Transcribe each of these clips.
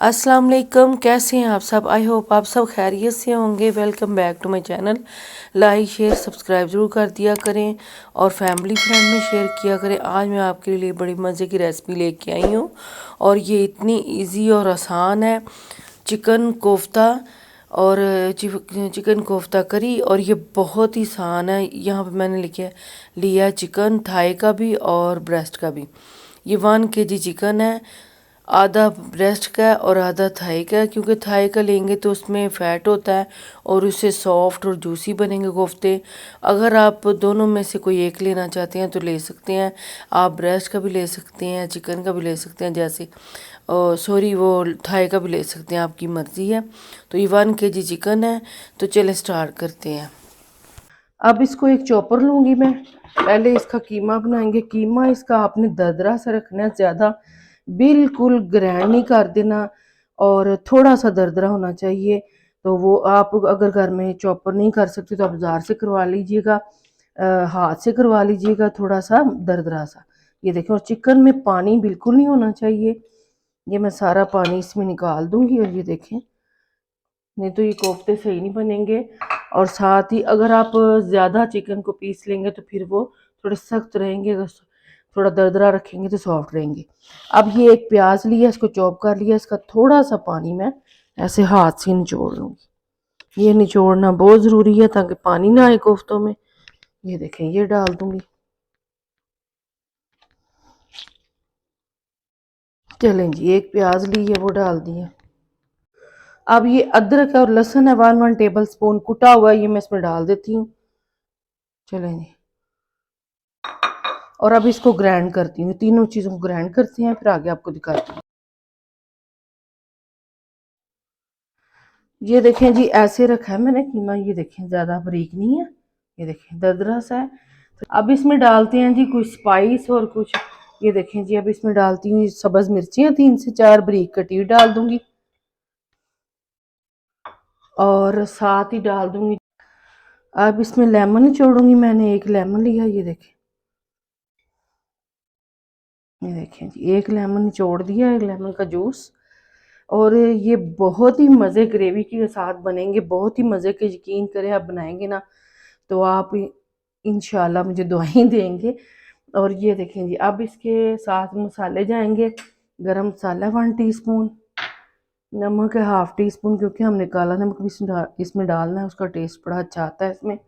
अस्सलाम वालेकुम, कैसे हैं आप सब। आई होप आप सब खैरियत से होंगे। Welcome back to my channel. Like share subscribe ज़रूर कर दिया करें और फैमिली फ्रेंड में शेयर किया करें। आज मैं आपके लिए बड़ी मज़े की रेसिपी लेके आई हूँ और ये इतनी इजी और आसान है। चिकन कोफ्ता और चिकन कोफ्ता करी, और ये बहुत ही आसान है। यहाँ पे मैंने लिया चिकन थाई का भी और ब्रेस्ट का भी। ये 1 kg चिकन है, आधा ब्रेस्ट का और आधा थाई का, क्योंकि थाई का लेंगे तो उसमें फ़ैट होता है और उससे सॉफ्ट और जूसी बनेंगे कोफ्ते। अगर आप दोनों में से कोई एक लेना चाहते हैं तो ले सकते हैं। आप ब्रेस्ट का भी ले सकते हैं, चिकन का भी ले सकते हैं, जैसे सॉरी वो थाई का भी ले सकते हैं, आपकी मर्ज़ी है। तो ये 1 kg चिकन है, तो चले स्टार्ट करते हैं। अब इसको एक चॉपर लूँगी मैं। पहले इसका कीमा बनाएंगे। कीमा इसका आपने दरदरा सा रखना है, ज़्यादा बिल्कुल ग्रैंड नहीं कर देना और थोड़ा सा दरदरा होना चाहिए। तो वो आप अगर घर में चॉपर नहीं कर सकते तो आप बाजार से करवा लीजिएगा, हाथ से करवा लीजिएगा, थोड़ा सा दरदरा सा। ये देखें, और चिकन में पानी बिल्कुल नहीं होना चाहिए। ये मैं सारा पानी इसमें निकाल दूंगी और ये देखें, नहीं तो ये कोफ्ते सही नहीं बनेंगे। और साथ ही अगर आप ज़्यादा चिकन को पीस लेंगे तो फिर वो थोड़े सख्त रहेंगे, अगर थोड़ा दरदरा रखेंगे तो सॉफ्ट रहेंगे। अब ये एक प्याज लिया, इसको चॉप कर लिया, इसका थोड़ा सा पानी मैं ऐसे हाथ से निचोड़ लूँगी। ये निचोड़ना बहुत ज़रूरी है ताकि पानी ना आए कोफ्तों में। ये देखें, ये डाल दूँगी। चलें जी, एक प्याज ली है वो डाल दिया। अब ये अदरक और लहसुन है 1 टेबल स्पून कुटा हुआ, ये मैं इसमें डाल देती हूँ। चलें जी, और अब इसको ग्राइंड करती हूँ। तीनों चीज़ों को ग्राइंड करते हैं, फिर आगे आपको दिखाती हूँ। ये देखें जी, ऐसे रखा है मैंने कीमा। ये देखें, ज़्यादा बारीक नहीं है, ये देखें दरदरा सा है। अब इसमें डालते हैं जी कुछ स्पाइस और कुछ। ये देखें जी, अब इसमें डालती हूँ सब्ज़ मिर्चियाँ 3 से 4 बारीक कटी हुई डाल दूंगी, और साथ ही डाल दूंगी। अब इसमें लेमन निचोड़ूंगी। मैंने एक लेमन लिया, ये देखें, ये देखें जी, एक लेमन निचोड़ दिया, एक लेमन का जूस। और ये बहुत ही मज़े ग्रेवी के साथ बनेंगे, बहुत ही मज़े के। यकीन करें, आप बनाएंगे ना तो आप इंशाल्लाह मुझे दुआएं देंगे। और ये देखें जी, अब इसके साथ मसाले जाएंगे। गरम मसाला 1 टीस्पून, नमक है 1/2 टीस्पून, क्योंकि हमने काला नमक भी इसमें डालना है, उसका टेस्ट बड़ा अच्छा आता है इसमें।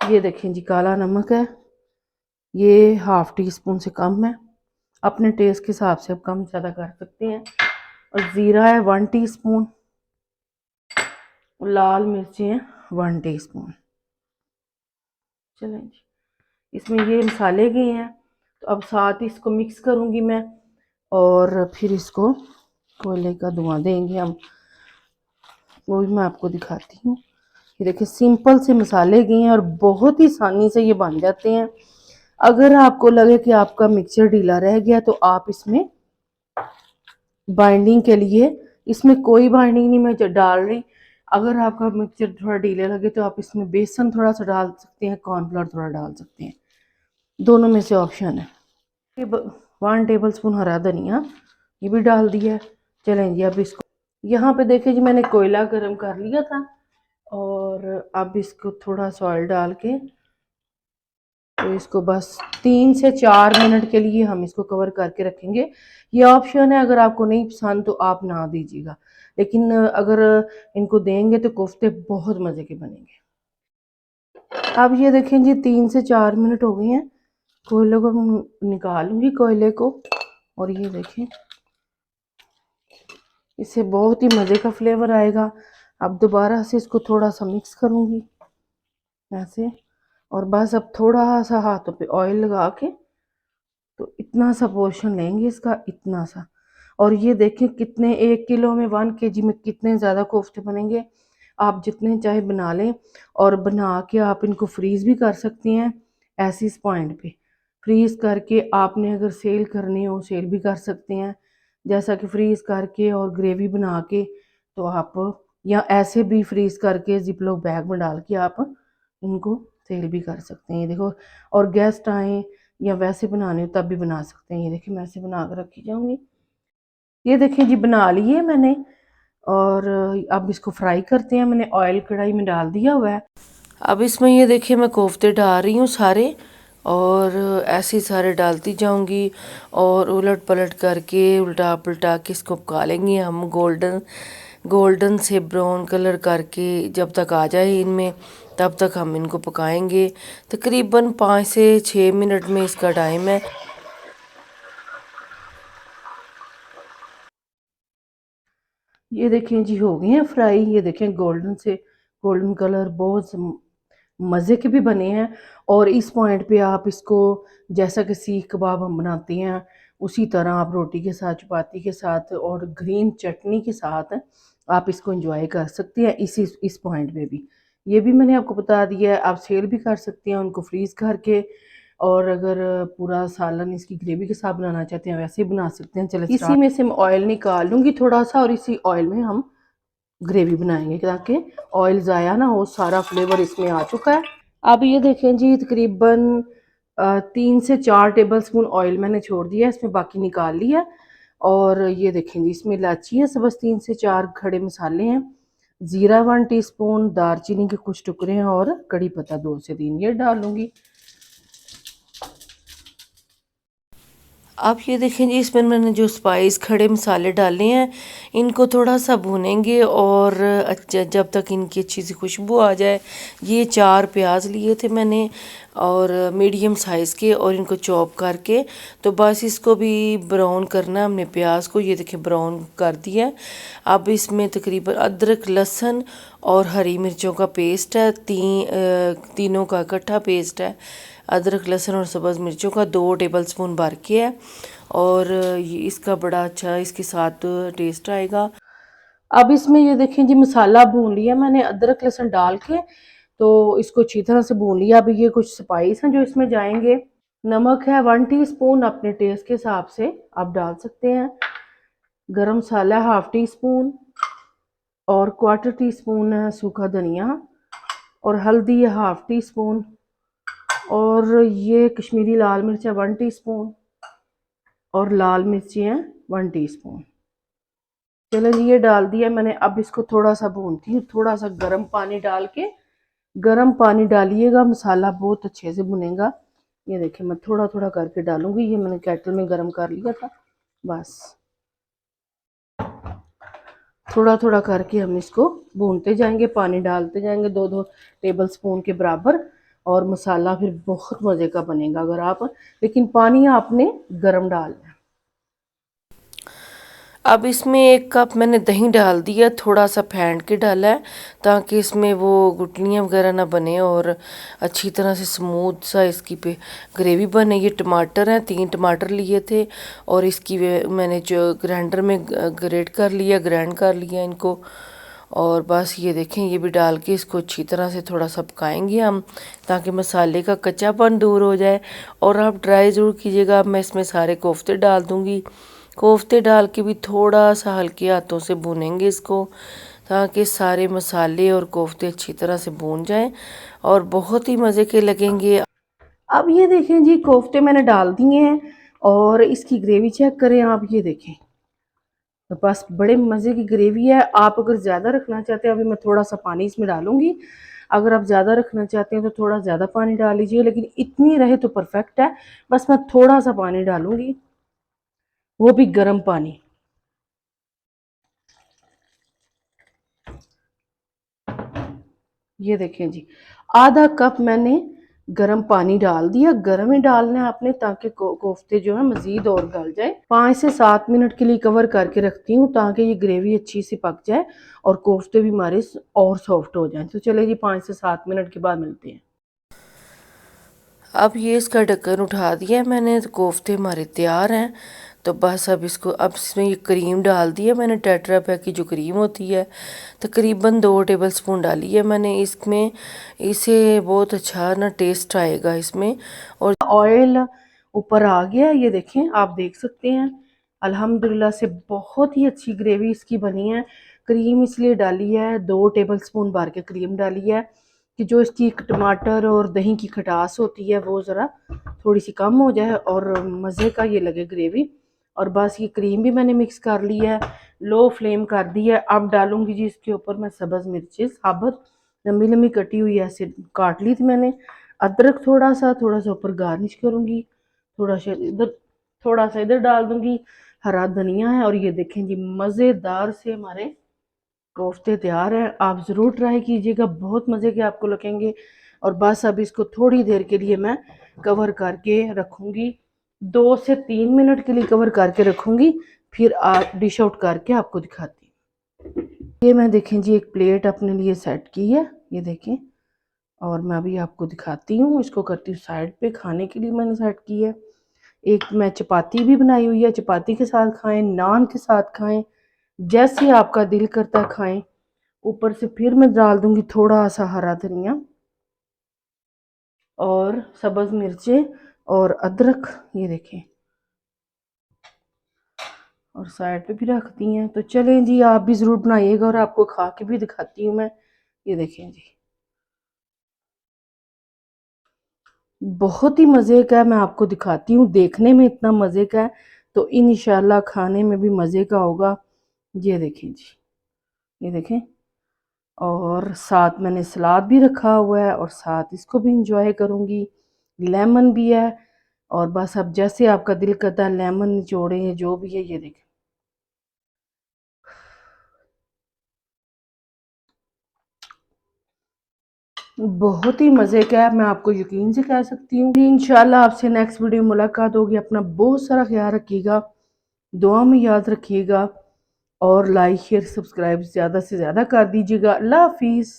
ये देखें जी, काला नमक है, ये 1/2 टीस्पून से कम है। अपने टेस्ट के हिसाब से आप कम ज़्यादा कर सकते हैं। और ज़ीरा है 1 टीस्पून, लाल मिर्ची हैं 1 टीस्पून। चलें जी, इसमें ये मसाले गए हैं, तो अब साथ ही इसको मिक्स करूंगी मैं, और फिर इसको कोयले का धुआं देंगे हम, वो भी मैं आपको दिखाती हूँ। ये देखिए, सिंपल से मसाले गए हैं और बहुत ही आसानी से ये बन जाते हैं। अगर आपको लगे कि आपका मिक्सचर ढीला रह गया तो आप इसमें बाइंडिंग के लिए, इसमें कोई बाइंडिंग नहीं मैं डाल रही। अगर आपका मिक्सचर थोड़ा ढीला लगे तो आप इसमें बेसन थोड़ा सा डाल सकते हैं, कॉर्नफ्लोर थोड़ा डाल सकते हैं, दोनों में से ऑप्शन है। 1 टेबल स्पून हरा धनिया, ये भी डाल दिया है। चलें जी, अब इसको यहाँ पे देखिए जी, मैंने कोयला गर्म कर लिया था, और अब इसको थोड़ा सा ऑयल डाल के, तो इसको बस 3 से 4 मिनट के लिए हम इसको कवर करके रखेंगे। ये ऑप्शन है, अगर आपको नहीं पसंद तो आप ना दीजिएगा, लेकिन अगर इनको देंगे तो कोफ्ते बहुत मज़े के बनेंगे। अब ये देखें जी, 3 से 4 मिनट हो गए हैं। कोयले को निकालूंगी कोयले को, और ये देखें, इससे बहुत ही मज़े का फ्लेवर आएगा। अब दोबारा से इसको थोड़ा सा मिक्स करूंगी ऐसे, और बस अब थोड़ा सा हाथों पे ऑयल लगा के, तो इतना सा पोर्शन लेंगे इसका, इतना सा। और ये देखें कितने, 1 किलो में 1 kg में कितने ज़्यादा कोफ्ते बनेंगे। आप जितने चाहे बना लें, और बना के आप इनको फ्रीज़ भी कर सकते हैं। ऐसे इस पॉइंट पे फ्रीज़ करके आपने अगर सेल करनी हो, सेल भी कर सकते हैं, जैसा कि फ्रीज़ करके और ग्रेवी बना के। तो आप, या ऐसे भी फ्रीज़ करके जिप लॉक बैग में डाल के आप इनको सेल भी कर सकते हैं। देखो, और गेस्ट आए या वैसे बनाने हो तब भी बना सकते हैं। ये देखिए मैं ऐसे बना कर रखी जाऊंगी। ये देखिए जी बना लिए मैंने, और अब इसको फ्राई करते हैं। मैंने ऑयल कढ़ाई में डाल दिया हुआ है। अब इसमें ये देखिए मैं कोफ्ते डाल रही हूँ सारे, और ऐसे ही सारे डालती जाऊंगी, और उलट पलट करके उल्टा पलटा के इसको पका लेंगे हम गोल्डन गोल्डन से ब्राउन कलर करके जब तक आ जाए इनमें, तब तक हम इनको पकाएंगे। तकरीबन 5 से 6 मिनट में इसका टाइम है। ये देखें जी हो गए हैं फ्राई। ये देखें गोल्डन से गोल्डन कलर, बहुत मज़े के भी बने हैं। और इस पॉइंट पे आप इसको, जैसा कि सीख कबाब हम बनाते हैं उसी तरह आप रोटी के साथ, चपाती के साथ और ग्रीन चटनी के साथ आप इसको एंजॉय कर सकते हैं। इस पॉइंट पे भी ये भी मैंने आपको बता दिया है। आप सेल भी कर सकते हैं उनको फ्रीज करके, और अगर पूरा सालन इसकी ग्रेवी के साथ बनाना चाहते हैं वैसे ही बना सकते हैं। चले इसी में से मैं ऑयल निकाल लूँगी थोड़ा सा, और इसी ऑयल में हम ग्रेवी बनाएंगे ताकि ऑयल ज़ाया ना हो, सारा फ्लेवर इसमें आ चुका है। अब ये देखें जी तकरीबन 3 से 4 टेबल स्पून ऑयल मैंने छोड़ दिया है, इसमें बाकी निकाल लिया। और ये देखें जी इसमें इलायची है सबस 3 से 4 खड़े मसाले हैं, ज़ीरा 1 टीस्पून, दालचीनी के कुछ टुकड़े हैं, और कड़ी पत्ता 2 से 3 ये डालूंगी। अब ये देखें जी इसमें मैंने जो स्पाइस खड़े मसाले डाले हैं इनको थोड़ा सा भूनेंगे, और अच्छा जब तक इनकी अच्छी सी खुशबू आ जाए। ये 4 प्याज लिए थे मैंने, और मीडियम साइज़ के, और इनको चॉप करके तो बस इसको भी ब्राउन करना है हमने प्याज को। ये देखिए ब्राउन कर दिया है। अब इसमें तकरीबन अदरक, लहसुन और हरी मिर्चों का पेस्ट है, तीनों का इकट्ठा पेस्ट है। अदरक, लहसुन और सब्ज़ मिर्चों का 2 टेबल स्पून भर के है, और ये इसका बड़ा अच्छा इसके साथ टेस्ट आएगा। अब इसमें ये देखें जी मसाला भून लिया मैंने अदरक लहसुन डाल के, तो इसको अच्छी तरह से भून लिया। अभी ये कुछ स्पाइस हैं जो इसमें जाएंगे। नमक है 1 टीस्पून, अपने टेस्ट के हिसाब से आप डाल सकते हैं। गरम मसाला 1/2 टीस्पून, और 1/4 टीस्पून है सूखा धनिया, और हल्दी है 1/2 टीस्पून, और ये कश्मीरी लाल मिर्च है 1 टीस्पून, और लाल मिर्ची हैं 1 टीस्पून। चलो जी ये डाल दिया मैंने। अब इसको थोड़ा सा भूनती हूँ, थोड़ा सा गर्म पानी डाल के। गर्म पानी डालिएगा, मसाला बहुत अच्छे से भुनेगा। ये देखिए मैं थोड़ा थोड़ा करके डालूंगी, ये मैंने केटल में गर्म कर लिया था। बस थोड़ा थोड़ा करके हम इसको भूनते जाएंगे, पानी डालते जाएंगे 2-2 टेबल स्पून के बराबर, और मसाला फिर बहुत मज़े का बनेगा अगर आप, लेकिन पानी आपने गर्म डालना है। अब इसमें 1 कप मैंने दही डाल दिया, थोड़ा सा फेंट के डाला है ताकि इसमें वो गुटलियाँ वगैरह ना बने, और अच्छी तरह से स्मूथ सा इसकी पे ग्रेवी बने। ये टमाटर हैं, 3 टमाटर लिए थे, और इसकी मैंने जो ग्राइंडर में ग्राइंड कर लिया इनको। और बस ये देखें ये भी डाल के इसको अच्छी तरह से थोड़ा सा पकाएंगे हम, ताकि मसाले का कच्चापन दूर हो जाए। और आप ट्राई ज़रूर कीजिएगा। अब मैं इसमें सारे कोफ्ते डाल दूँगी। कोफ्ते डाल के भी थोड़ा सा हल्के हाथों से भूनेंगे इसको, ताकि सारे मसाले और कोफ्ते अच्छी तरह से भून जाएं, और बहुत ही मज़े के लगेंगे। अब ये देखें जी कोफ्ते मैंने डाल दिए हैं, और इसकी ग्रेवी चेक करें आप। ये देखें तो बस बड़े मज़े की ग्रेवी है। आप अगर ज़्यादा रखना चाहते हैं, अभी मैं थोड़ा सा पानी इसमें डालूंगी। अगर आप ज़्यादा रखना चाहते हैं तो थोड़ा ज़्यादा पानी डाल लीजिए, लेकिन इतनी रहे तो परफेक्ट है। बस मैं थोड़ा सा पानी डालूंगी, वो भी गर्म पानी। ये देखें जी ½ कप मैंने गर्म पानी डाल दिया। गर्म ही डालना है आपने, ताकि कोफ्ते जो है मज़ीद और गल जाए। 5 से 7 मिनट के लिए कवर करके रखती हूँ, ताकि ये ग्रेवी अच्छी सी पक जाए और कोफ्ते भी हमारे और सॉफ्ट हो जाएं। तो चले जी 5 से 7 मिनट के बाद मिलते हैं। अब ये इसका ढक्कन उठा दिया मैंने, तो कोफ्ते हमारे तैयार हैं। तो बस अब इसमें ये क्रीम डाल दिया मैंने, टेट्रा पैक की जो क्रीम होती है, तकरीबन 2 टेबल स्पून डाली है मैंने इसमें। इसे बहुत अच्छा ना टेस्ट आएगा इसमें। और ऑयल ऊपर आ गया, ये देखें आप देख सकते हैं। अल्हम्दुलिल्लाह से बहुत ही अच्छी ग्रेवी इसकी बनी है। क्रीम इसलिए डाली है, 2 टेबल स्पून भर के क्रीम डाली है कि जो इसकी टमाटर और दही की खटास होती है वो ज़रा थोड़ी सी कम हो जाए और मज़े का ये लगे ग्रेवी। और बस ये क्रीम भी मैंने मिक्स कर ली है, लो फ्लेम कर दी है। अब डालूंगी जी इसके ऊपर मैं सब्ज़ मिर्ची साबुत लंबी लंबी कटी हुई ऐसे काट ली थी मैंने। अदरक थोड़ा सा ऊपर गार्निश करूंगी, थोड़ा सा इधर डाल दूंगी। हरा धनिया है और ये देखें जी मज़ेदार से हमारे कोफ्ते तैयार हैं। आप ज़रूर ट्राई कीजिएगा, बहुत मज़े के आपको लगेंगे। और बस अब इसको थोड़ी देर के लिए मैं कवर करके रखूँगी, 2 से 3 मिनट के लिए कवर करके रखूँगी, फिर आप डिश आउट करके आपको दिखाती हूँ। ये मैं देखें जी एक प्लेट अपने लिए सेट की है, ये देखें। और मैं अभी आपको दिखाती हूँ, इसको करती हूँ साइड पे, खाने के लिए मैंने सेट की है। एक मैं चपाती भी बनाई हुई है, चपाती के साथ खाएं, नान के साथ खाएं, जैसे आपका दिल करता है खाएं। ऊपर से फिर मैं डाल दूंगी थोड़ा सा हरा धनिया और सब्ज मिर्चें और अदरक, ये देखें, और साइड पे भी रखती हैं। तो चलें जी, आप भी ज़रूर बनाइएगा और आपको खा के भी दिखाती हूँ मैं। ये देखें जी बहुत ही मज़े का है, मैं आपको दिखाती हूँ। देखने में इतना मज़े का है तो इंशाल्लाह खाने में भी मज़े का होगा। ये देखें जी, ये देखें। और साथ मैंने सलाद भी रखा हुआ है और साथ इसको भी इंजॉय करूँगी, लेमन भी है। और बस अब जैसे आपका दिल करता है लेमन निचोड़े हैं, जो भी है। ये देखें बहुत ही मज़े का है, मैं आपको यकीन से कह सकती हूँ। इंशाल्लाह आपसे नेक्स्ट वीडियो में मुलाकात होगी। अपना बहुत सारा ख्याल रखिएगा, दुआ में याद रखिएगा और लाइक शेयर सब्सक्राइब ज़्यादा से ज़्यादा कर दीजिएगा। अल्लाह हाफिज़।